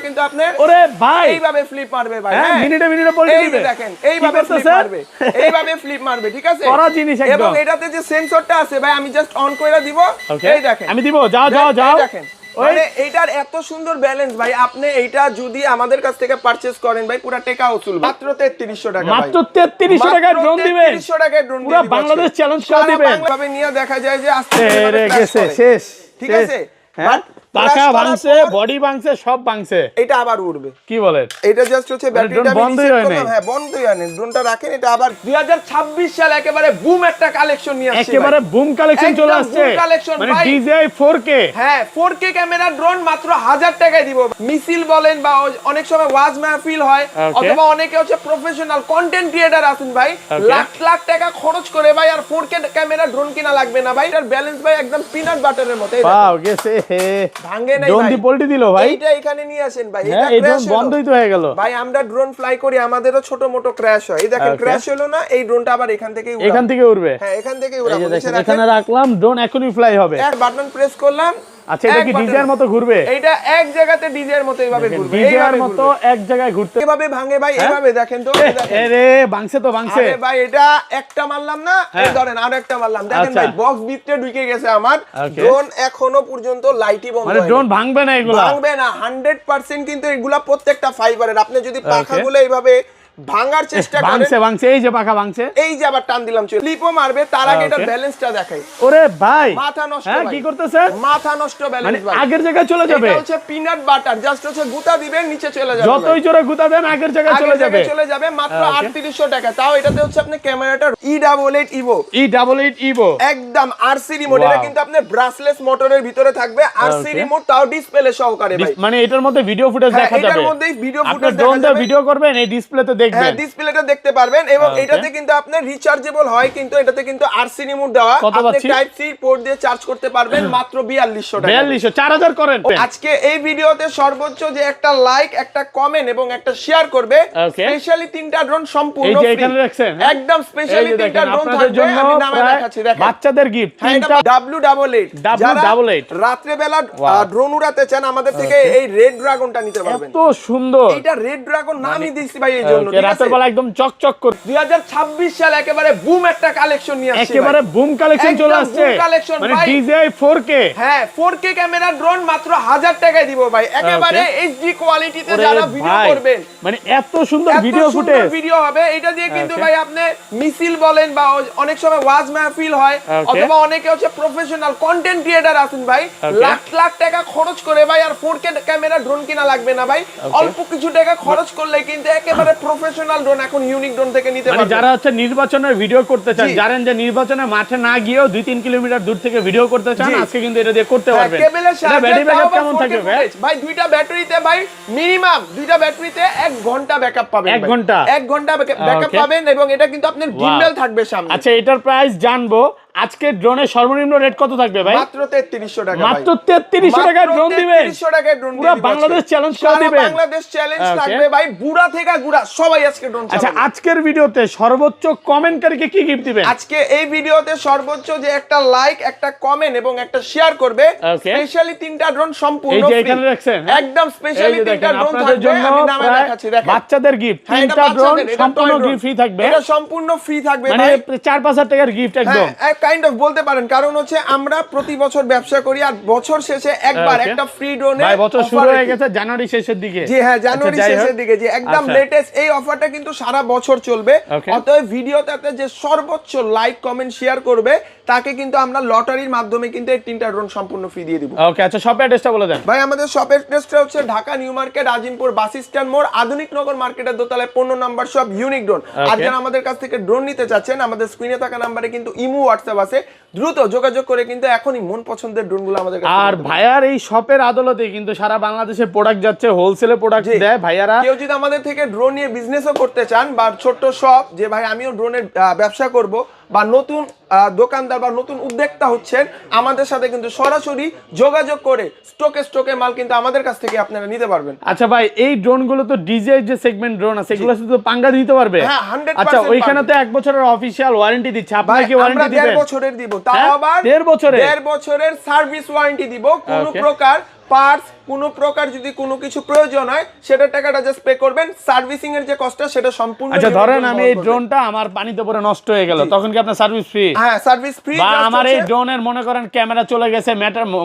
কিন্তু আপনি ওরে ভাই এইভাবে ফ্লিপ মারবে ভাই। হ্যাঁ মিনিটে মিনিটে পল্টি এই দিবে দেখেন এইভাবে ফ্লিপ মারবে, এইভাবে ফ্লিপ মারবে, ঠিক আছে? করা জিনিস একদম। এবং এটাতে যে সেন্সরটা আছে ভাই আমি জাস্ট অন করে দিব, এই দেখেন আমি দিব, যাও যাও যাও। দেখেন মানে এইটার এত সুন্দর ব্যালেন্স ভাই। আপনি এইটা যদি আমাদের কাছ থেকে পারচেজ করেন ভাই পুরো টাকা উসুল মাত্র 3300 টাকা ভাই। মাত্র 3300 টাকায় ড্রোন দিবেন। 3300 টাকায় ড্রোন পুরো বাংলাদেশ চ্যালেঞ্জ করে দিবেন। ভাবে নিয়ে দেখা যায় যে আস্তে গেছে শেষ, ঠিক আছে? হ্যাঁ পাকা ভাঙছে, বডি ভাঙছে, সব ভাঙছে, এটা আবার উড়বে। কি বলেন? এটা জাস্ট হচ্ছে ব্যাটারিটা বন্ধই হয় না। হ্যাঁ বন্ধই হয় না, ড্রোনটা রাখেন। এটা আবার 2026 সাল একেবারে বুম একটা কালেকশন নিয়ে আসছে, একেবারে বুম কালেকশন চলে আসছে, মানে DJI 4K। হ্যাঁ 4K ক্যামেরা ড্রোন মাত্র 1000 টাকায় দিব। মিছিল বলেন বা অনেক সময় ওয়াজ মাহফিল হয়, অথবা অনেকে হচ্ছে প্রফেশনাল কন্টেন্ট ক্রিয়েটর আছেন ভাই, লাখ লাখ টাকা খরচ করে ভাই আর 4K ক্যামেরা ড্রোন কিনা লাগবে না ভাই। এটার ব্যালেন্স ভাই একদম পিনাট বাটারের মতো। ওয়াও গেছে, ভাঙে নাই ড্রোন দি পল্টি দিল ভাই। এইটা এখানে নিয়ে আসেন ভাই, এটা ক্র্যাশ বন্ধই তো হয়ে গেল ভাই। আমরা ড্রোন ফ্লাই করি, আমাদেরও ছোট মোটো ক্র্যাশ হয়। এই দেখেন ক্র্যাশ হলো না, এই ড্রোনটা আবার এখান থেকে উড়বে। হ্যাঁ এখান থেকে উড়াবো। এখানে রাখলাম, ড্রোন এখনই ফ্লাই হবে। এক বাটন প্রেস করলাম। আচ্ছা এটা কি ডিজাইনের মতো ঘুরবে? এটা এক জায়গাতে ডিজাইনের মতো এইভাবে ঘুরবে, ডিজাইনের মতো এক জায়গায় ঘুরতে। এভাবে ভাঙে ভাই, এইভাবে দেখেন তো, আরে ভাঙছে তো ভাঙছে। আরে ভাই এটা একটা মারলাম না, এই ধরেন আর একটা মারলাম, দেখেন ভাই বক্স ভিতরে ঢুকে গেছে আমার ড্রোন। এখনো পর্যন্ত লাইটই বন্ধ হয়, মানে ড্রোন ভাঙবে না, এগুলা ভাঙবে না 100%। কিন্তু এগুলা প্রত্যেকটা ফাইবারের। আপনি যদি পাখাগুলো এইভাবে ভাঙার চেষ্টা করেন, ভাঙছে এই যে পাখা ভাঙছে, এই যে আবার টান দিলাম চলে স্লিপও মারবে, তার আগে এটা ব্যালেন্সটা দেখাই। ওরে ভাই মাথা নষ্ট ভাই, কি করতেছেন? মাথা নষ্ট ব্যালেন্স ভাই, আগের জায়গায় চলে যাবে। এটা হচ্ছে পিনাট বাটার, জাস্ট হচ্ছে গুতা দিবেন নিচে চলে যাবে, যতই জোরে গুতা দেন আগের জায়গায় চলে যাবে মাত্র 3800 টাকা। তাও এটাতে হচ্ছে আপনি ক্যামেরাটা E88 Evo, E88 Evo একদম RC রিমোট। এটা কিন্তু আপনার ব্রাসলেস মোটরের ভিতরে থাকবে, RC রিমোট, তাও ডিসপ্লে সহকারে ভাই। মানে এটার মধ্যে ভিডিও ফুটেজ দেখা যাবে, এটার মধ্যেই ভিডিও ফুটেজ দেখা যাবে। ভিডিও করবেন, এই ডিসপ্লেতে দেখবেন, হ্যাঁ ডিসপ্লেটা দেখতে পারবেন। এবং এটাতে কিন্তু আপনার রিচার্জেবল হয়, কিন্তু এটাতে কিন্তু RC রিমোট দেওয়া। আপনি টাইপ সি পোর্ট দিয়ে চার্জ করতে পারবেন মাত্র 4200 টাকা। 4200 4000 করেন। আজকে এই ভিডিওতে সর্বোচ্চ যে একটা লাইক, একটা কমেন্ট এবং একটা শেয়ার করবে, স্পেশালি 3টা ড্রোন সম্পূর্ণ ফ্রি। এখানে রাখছেন একদম স্পেশালি 3টা ড্রোন আপনাদের জন্য, আমি নামে দেখাচ্ছি, দেখেন বাচ্চাদের গিফট 3টা W88। রাতে বেলা ড্রোন উড়াতে চান আমাদের থেকে এই রেড ড্রাগনটা নিতে পারবেন। এত সুন্দর, এটা রেড ড্রাগন নামই দিছি ভাই এই জন্য, ঠিক আছে? রাতের বেলা একদম চকচক করে। 2026 সাল একেবারে বুম একটা কালেকশন নিয়ে আসছে, একেবারে বুম কালেকশন চলে আসছে, মানে DJI 4K। হ্যাঁ 4K ক্যামেরা ড্রোন মাত্র 1000 টাকায় দিব ভাই। একেবারে HD কোয়ালিটিতে যারা ভিডিও করবেন, মানে এত সুন্দর ভিডিও ফুটেজ ভিডিও হবে। এটা দিয়ে কিন্তু ভাই আপনি মিছিল বলেন বা অনেক সময় ওয়াজ মাহফিল হয়, অথবা অনেকে হচ্ছে প্রফেশনাল কন্টেন্ট ক্রিয়েটর আছেন ভাই, লাখ লাখ টাকা খরচ করে ভাই আর 4K ক্যামেরা ড্রোন কিনা লাগবে না ভাই। অল্প কিছু টাকা খরচ করলে কিন্তু একেবারে প্রফেশনাল ড্রোন এখন ইউনিক ড্রোন থেকে নিতে পারবেন। যারা হচ্ছে নির্বাচনের ভিডিও করতে চান, জানেন যে নির্বাচনের মাঠে না গিয়েও 2-3 কিলোমিটার দূর থেকে ভিডিও করতে চান, আজকে কিন্তু এটা দিয়ে করতে পারবেন। এটা ব্যাটারি ব্যাকআপ কেমন থাকবে ভাই? দুইটা ব্যাটারিতে ভাই মিনিমাম 2টা ব্যাটারিতে 1 ঘন্টা ব্যাকআপ পাবেন। 1 ঘন্টা ব্যাকআপ পাবেন। এবং এটা কিন্তু আপনার গিম্বল থাকবে সামনে। আচ্ছা এটার প্রাইস জানবো। আজকে ড্রোনের সর্বনিম্ন রেট কত থাকবে ভাই? মাত্র 3300 টাকা। মাত্র 3300 টাকায় ড্রোন দিবেন। 3300 টাকায় ড্রোন পুরো বাংলাদেশ চ্যালেঞ্জ করে দিবেন। বাংলাদেশ চ্যালেঞ্জ থাকবে ভাই, বুড়া থেকে গুড়া সবাই আজকে ড্রোন চালাবে। আচ্ছা আজকের ভিডিওতে সর্বোচ্চ কমেন্টকারীকে কি গিফট দিবেন? আজকে এই ভিডিওতে সর্বোচ্চ যে একটা লাইক, একটা কমেন্ট এবং একটা শেয়ার করবে, স্পেশালি 3টা ড্রোন সম্পূর্ণ ফ্রি। এখানে রাখছেন একদম স্পেশালি 3টা ড্রোন থাকবে, আমি নামে দেখাচ্ছি, দেখেন বাচ্চাদের গিফট 3টা ড্রোন সম্পূর্ণ গিফট ফ্রি থাকবে। এটা সম্পূর্ণ ফ্রি থাকবে মানে ভাই, 4-5 টাকার গিফট একদম কাইন্ড অফ বলতে পারেন। কারণ হচ্ছে আমরা প্রতি বছর ব্যবসা করি, আর বছর শেষে একবার একটা ফ্রি ড্রোনে ভাই বছর শুরু হয়ে গেছে জানুয়ারি শেষের দিকে। জি হ্যাঁ জানুয়ারি শেষের দিকে, যে একদম লেটেস্ট এই অফারটা কিন্তু সারা বছর চলবে। অতএব ভিডিওটাতে যে সর্বোচ্চ লাইক, কমেন্ট, শেয়ার করবে তাকে কিন্তু আমরা লটারির মাধ্যমে কিন্তু এই 3টা ড্রোন সম্পূর্ণ ফ্রি দিয়ে দিব। ওকে আচ্ছা শপের অ্যাড্রেসটা বলে দেন ভাই। আমাদের শপের অ্যাড্রেসটা হচ্ছে Dhaka new market, Azimpur bus stand মোড়, আধুনিক নগর মার্কেটের দোতলায় 15 নম্বর শপ, ইউনিক ড্রোন। আর যারা আমাদের কাছ থেকে ড্রোন নিতে চাচ্ছেন, আমাদের স্ক্রিনে থাকা নম্বরে কিন্তু ইমো, হোয়াটসঅ্যাপ আছে, দ্রুত যোগাযোগ করে কিন্তু এখনই মন পছন্দের ড্রোনগুলো আমাদের কাছে। আর ভাইয়ার এই শপের আদালতে কিন্তু সারা বাংলাদেশে প্রোডাক্ট যাচ্ছে, হোলসেলে প্রোডাক্ট দেয় ভাইয়ারা। কেউ যদি আমাদের থেকে ড্রোন নিয়ে বিজনেসও করতে চান, বা ছোট্ট শপ যে ভাই আমিও ড্রোনের ব্যবসা করব, বা নতুন দোকানদার বা নতুন উদ্যোক্তা হচ্ছেন, আমাদের সাথে কিন্তু সরাসরি যোগাযোগ করে স্টকে মাল কিন্তু আমাদের কাছ থেকে আপনারা নিতে পারবেন। আচ্ছা ভাই এই ড্রোনগুলো তো ডিজাই যে সেগমেন্ট ড্রোন আছে, এগুলো শুধু পাঙ্গা দিতে পারবে? হ্যাঁ 100%। আচ্ছা ওইখানে তো 1 বছরের অফিশিয়াল ওয়ারেন্টি দিচ্ছে, আপনারা কি ওয়ারেন্টি দিবেন? 1.5 বছরের দিব, তাও আবার 1.5 বছরের সার্ভিস ওয়ারেন্টি দিব। কোনো প্রকার পার্টস কোনো প্রকার যদি কোনো কিছু প্রয়োজন হয় সেটা টাকাটা জাস্ট পে করবেন, সার্ভিসিং এর যে কস্টটা সেটা সম্পূর্ণ। আচ্ছা ধরেন আমি এই ড্রোনটা আমার পানিতে পড়ে নষ্ট হয়ে গেল, তখন কি আপনার সার্ভিস ফ্রি? হ্যাঁ সার্ভিস ফ্রি। বা আমার এই ড্রোনের মনে করেন ক্যামেরা চলে গেছে,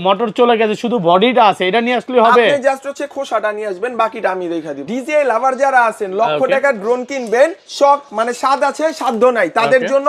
মোটর চলে গেছে, শুধু বডিটা আছে, এটা নিয়ে আসলে হবে? আপনি জাস্ট হচ্ছে খোসাটা নিয়ে আসবেন, বাকিটা আমি দেখা দিব। ডিজিআই লাভার যারা আছেন, লক্ষ টাকার ড্রোন কিনবেন, শখ মানে স্বাদ আছে সাধ্য নাই, তাদের জন্য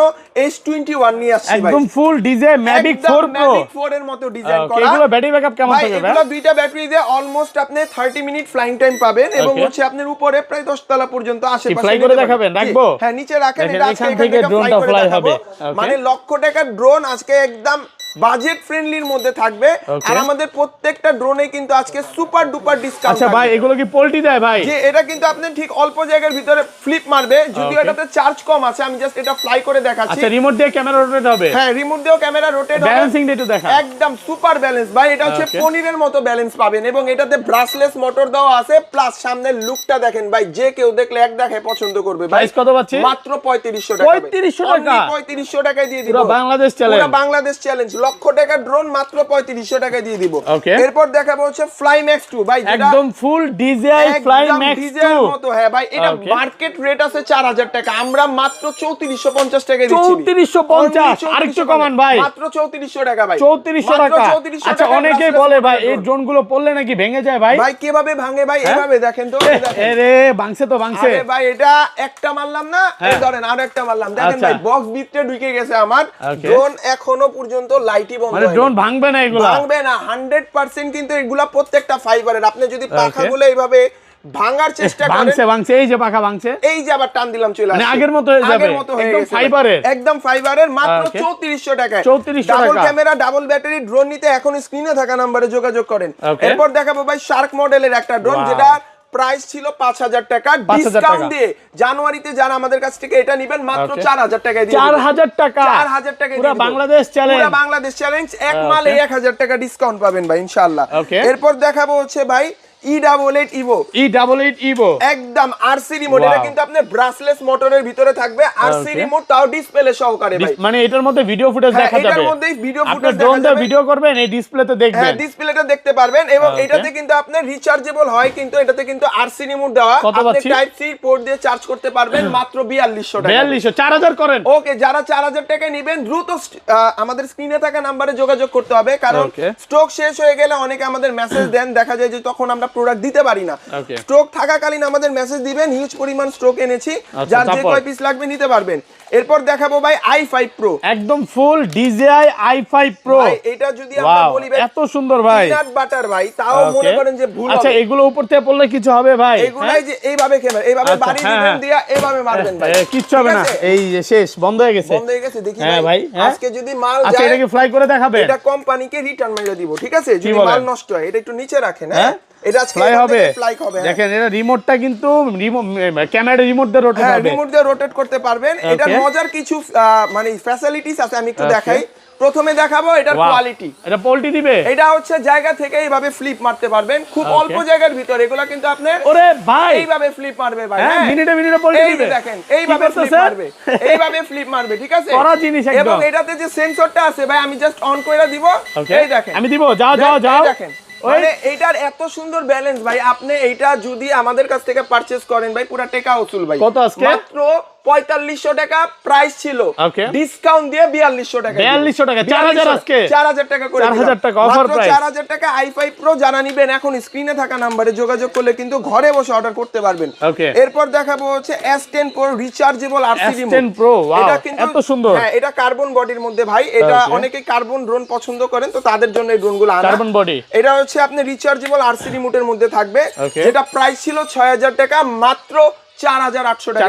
S21 নিয়ে আসছি ভাই, একদম ফুল ডিজিআই ম্যাভিক 4 প্রো, ম্যাভিক 4 এর মতো ডিজাইন করা। এগুলো ব্যাটারি ব্যাকআপ কেমন ভাই থাকবে? এগুলো দুইটা ব্যাটারি দিয়ে অলমোস্ট আপনি 30 মিনিট ফ্লাইং টাইম পাবেন এবং হচ্ছে আপনার উপরে প্রায় 10 তলা পর্যন্ত আশেপাশে ফ্লাই করে দেখাবেন, রাখবো? হ্যাঁ নিচে রাখেন, দেখেন, এটা আজকে এখান থেকে ড্রোনটা ফ্লাই হবে। মানে লক্ষ টাকার ড্রোন আজকে একদম বাজেট ফ্রেন্ডলির মধ্যে থাকবে। আর আমাদের প্রত্যেকটা ড্রোনে কিন্তু আজকে সুপার ডুপার ডিসকাউন্ট। আচ্ছা ভাই এগুলো কি পোল্টি দেয় ভাই? যে এটা কিন্তু আপনি ঠিক অল্প জায়গার ভিতরে ফ্লিপ মারবে, যদিও এটাতে চার্জ কম আছে, আমি জাস্ট এটা ফ্লাই করে দেখাচ্ছি। আচ্ছা রিমোট দিয়ে ক্যামেরা রোটেট হবে? হ্যাঁ রিমোট দিয়েও ক্যামেরা রোটেট হবে। ব্যালেন্সিং দিয়ে একটু দেখা, একদম সুপার ব্যালেন্স ভাই, এটা হচ্ছে পনিরের মতো ব্যালেন্স পাবেন এবং এটাতে ব্রাসলেস মোটর দেওয়া আছে, প্লাস সামনের লুকটা দেখেন ভাই, যে কেউ দেখলে এক দেখায় পছন্দ করবে। ভাই প্রাইস কত পাচ্ছি? মাত্র 3500 টাকা। 3500 টাকা? 3500 টাকায় দিয়ে দিব। পুরো বাংলাদেশ চ্যালেঞ্জ, পুরো বাংলাদেশ চ্যালেঞ্জ, লক্ষ টাকার ড্রোন মাত্র 3500 টাকায় দিয়ে দিব। ওকে, এরপর দেখাবো হচ্ছে ফ্লাই ম্যাক্স 2 ভাই, যেটা একদম ফুল ডিজিআই ফ্লাই ম্যাক্স 2 মতো। হ্যাঁ ভাই এটা মার্কেট রেট আছে 4000 টাকা, আমরা মাত্র 3450 টাকায় দিচ্ছি। 3450? আরেকটু কমান ভাই, মাত্র 3400 টাকা ভাই, 3400 টাকা। আচ্ছা অনেকেই বলে ভাই এই ড্রোন গুলো পড়লে নাকি ভেঙে যায় ভাই? ভাই কিভাবে ভাঙে ভাই? এভাবে দেখেন তো, আরে ভাঙছে তো ভাঙছে। আরে ভাই এটা একটা মারলাম না, এই ধরেন আরো একটা মারলাম, দেখেন ভাই বক্স ভিতরে ঢুকে গেছে আমার ড্রোন, এখনো পর্যন্ত লাইটই বন্ধ মানে হয়নি। ড্রোন ভাঙবে না এগুলা? ভাঙবে না 100%, কিন্তু এগুলা প্রত্যেকটা ফাইবারের। আপনি যদি পাখাগুলো এইভাবে ভাঙার চেষ্টা করেন, ভাঙছে এই যে পাখা ভাঙছে, এই যে আবার টান দিলাম চলে আসছে, মানে আগের মতো হয়ে যাবে, একদম ফাইবারের, একদম ফাইবারের, মাত্র 3400 টাকায়। 3400 টাকা, double camera double battery drone নিতে এখন স্ক্রিনে থাকা নম্বরে যোগাযোগ করেন। এরপর দেখাবো ভাই শার্ক মডেলের একটা ড্রোন, যেটা প্রাইস ছিল 5000 টাকা, ডিসকাউন্ট দিয়ে জানুয়ারিতে যারা আমাদের কাছ থেকে এটা নেবেন মাত্র 4000 টাকায় দিয়ে 4000 টাকা, 4000 টাকায় পুরো বাংলাদেশ চ্যালেঞ্জ, পুরো বাংলাদেশ চ্যালেঞ্জ, এক মালে 1000 টাকা ডিসকাউন্ট পাবেন ভাই ইনশাআল্লাহ। এরপর দেখাবো হচ্ছে ভাই E88 Evo, E88 Evo একদম আরসি রিমোট, এটা কিন্তু আপনার ব্রাসলেস মোটরের ভিতরে থাকবে, আরসি রিমোট, তাও ডিসপ্লে সহকারে ভাই, মানে এটার মধ্যে ভিডিও ফুটেজ দেখা যাবে, এটার মধ্যেই ভিডিও ফুটেজ আপনি ড্রোন দিয়ে ভিডিও করবেন, এই ডিসপ্লেতে দেখবেন, হ্যাঁ ডিসপ্লেটা দেখতে পারবেন এবং এটাতে কিন্তু আপনার রিচার্জেবল হয়, কিন্তু এটাতে কিন্তু আরসি রিমোট দেওয়া, আপনি টাইপ সি পোর্ট দিয়ে চার্জ করতে পারবেন মাত্র 4200 টাকা। 4200, 4000 করেন। ওকে, যারা 4000 টাকায় নেবেন দ্রুত আমাদের স্ক্রিনে থাকা নম্বরে যোগাযোগ করতে হবে, কারণ স্টক শেষ হয়ে গেলে অনেকে আমাদের মেসেজ দেন, দেখা যায় যে তখন আমরা প্রোডাক্ট দিতে পারি না। স্টক থাকাকালীন আমাদের মেসেজ দিবেন, হিউজ পরিমাণ স্টক এনেছি, যার যে কয় পিস লাগবে নিতে পারবেন। এরপর দেখাবো ভাই i5 Pro, একদম ফুল DJI i5 Pro, ভাই এটা যদি আমরা বলি ভাই এত সুন্দর ভাই, পিনাট বাটার ভাই, তাও মনে করেন যে ভুল হবে। আচ্ছা এগুলো উপর থেকে পড়লে কিছু হবে ভাই? এগুলাই যে এইভাবে ক্যামেরা এইভাবে বাড়ি দিবেন, দিয়া এইভাবে মারবেন ভাই, কিচ্ছু হবে না, এই যে শেষ বন্ধ হয়ে গেছে, বন্ধ হয়ে গেছে। দেখি ভাই আজকে যদি মাল আচ্ছা যায়, এটা কি ফ্লাই করে দেখাবে? এটা কোম্পানিকে রিটার্ন মেরে দিব, ঠিক আছে? যদি মাল নষ্ট হয় এটা একটু নিচে রাখেন, হ্যাঁ এটা ফ্লাই হবে, দেখেন এটা রিমোটটা কিন্তু ক্যামেরা রিমোট দিয়ে রোটেট হবে, রিমোট দিয়ে রোটেট করতে পারবেন। এটা মজার কিছু মানে ফ্যাসিলিটিস আছে, আমি একটু দেখাই। প্রথমে দেখাবো এটার কোয়ালিটি, এটা পোল্টি দিবে, এটা হচ্ছে জায়গা থেকে এইভাবে ফ্লিপ মারতে পারবেন, খুব অল্প জায়গার ভিতরে, এগুলা কিন্তু আপনি ওরে ভাই এইভাবে ফ্লিপ মারবে ভাই, হ্যাঁ মিনিটে মিনিটে পোল্টি দিবে, দেখেন এইভাবে ফ্লিপ মারবে, এইভাবে ফ্লিপ মারবে, ঠিক আছে? করা জিনিস একদম। এবং এটাতে যে সেন্সরটা আছে ভাই, আমি জাস্ট অন করে দিব, এই দেখেন আমি দিব, যাও যাও যাও, দেখেন মানে এইটার এত সুন্দর ব্যালেন্স ভাই, আপনি এইটা যদি আমাদের কাছ থেকে পারচেজ করেন ভাই, পুরো টাকা উসুল ভাই। কত আজকে? মাত্র 4500 টাকা প্রাইস ছিল, ডিসকাউন্ট দিয়ে 4200 টাকা, 4200 টাকা, 4000 আজকে 4000 টাকা করে, 4000 টাকা অফার প্রাইস, 4000 টাকা i5 Pro যারা নেবেন এখন স্ক্রিনে থাকা নম্বরে যোগাযোগ করলে কিন্তু ঘরে বসে অর্ডার করতে পারবেন। এরপর দেখাবো হচ্ছে S10 Pro rechargeable RC remote, S10 Pro, এটা কিন্তু এত সুন্দর, হ্যাঁ এটা কার্বন বডির মধ্যে ভাই, এটা অনেকে কার্বন ড্রোন পছন্দ করেন, তো তাদের জন্য এই ড্রোনগুলো আনা, কার্বন বডি। এটা হচ্ছে আপনি রিচার্জেবল আরসি রিমোটের মধ্যে থাকবে, যেটা প্রাইস ছিল 6000 টাকা, মাত্র 4800 টাকা,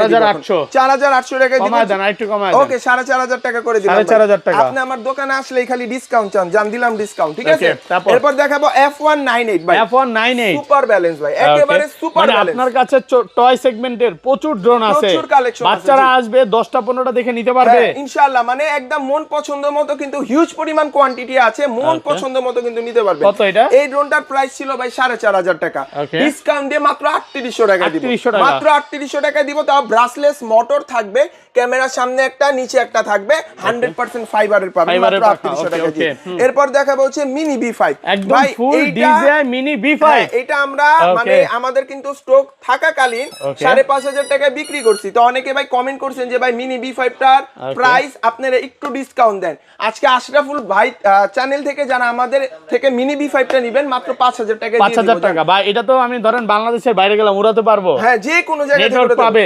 4800 টাকা কমায় দেন, একটু কমায় দেন, ওকে 4500 টাকা করে দিলাম, 4500 টাকা। আপনি আমার দোকানে আসলেই খালি ডিসকাউন্ট চান, জান দিলাম ডিসকাউন্ট, ঠিক আছে? এরপর দেখাবো F198 ভাই, F198 সুপার ব্যালেন্স ভাই, একেবারে সুপার ব্যালেন্স। আপনার কাছে টয় সেগমেন্টের প্রচুর ড্রোন আছে, প্রচুর কালেকশন আছে, বাচ্চারা আসবে 10টা 15টা দেখে নিতে পারবে ইনশাআল্লাহ, মানে একদম মন পছন্দ মতো, কিন্তু হিউজ পরিমাণ কোয়ান্টিটি আছে, মন পছন্দ মতো কিন্তু নিতে পারবে। কত এটা? এই ড্রোনটার প্রাইস ছিল ভাই 4500 টাকা, ডিসকাউন্ট দিয়ে মাত্র 3800 টাকা দিব, মাত্র 3800 টাকা দিব, তাও ব্রাসলেস মোটর থাকবে, ক্যামেরার সামনে একটা নিচে একটা থাকবে, 100% ফাইবারের পাবেন মাত্র 3800 টাকা দিয়ে। এরপর দেখাবো হচ্ছে মিনি B5, একদম ফুল ডিজাইন মিনি B5। এটা আমরা মানে আমাদের কিন্তু স্টক থাকাকালীন 5500 টাকায় বিক্রি করছি। তো অনেকে ভাই কমেন্ট করছেন যে ভাই মিনি B5 টার প্রাইস আপনারা একটু ডিসকাউন্ট দেন। আজকে আশরাফুল ভাই চ্যানেল থেকে যারা আমাদের থেকে মিনি B5 টা নেবেন মাত্র 5000 টাকা দিয়ে দিব। 5000 টাকা ভাই, এটা তো আমি ধরেন বাংলাদেশের বাইরে গেলাম উড়াতে পারবো। হ্যাঁ, যে কোনো জায়গা থেকে নেটওয়ার্ক পাবে।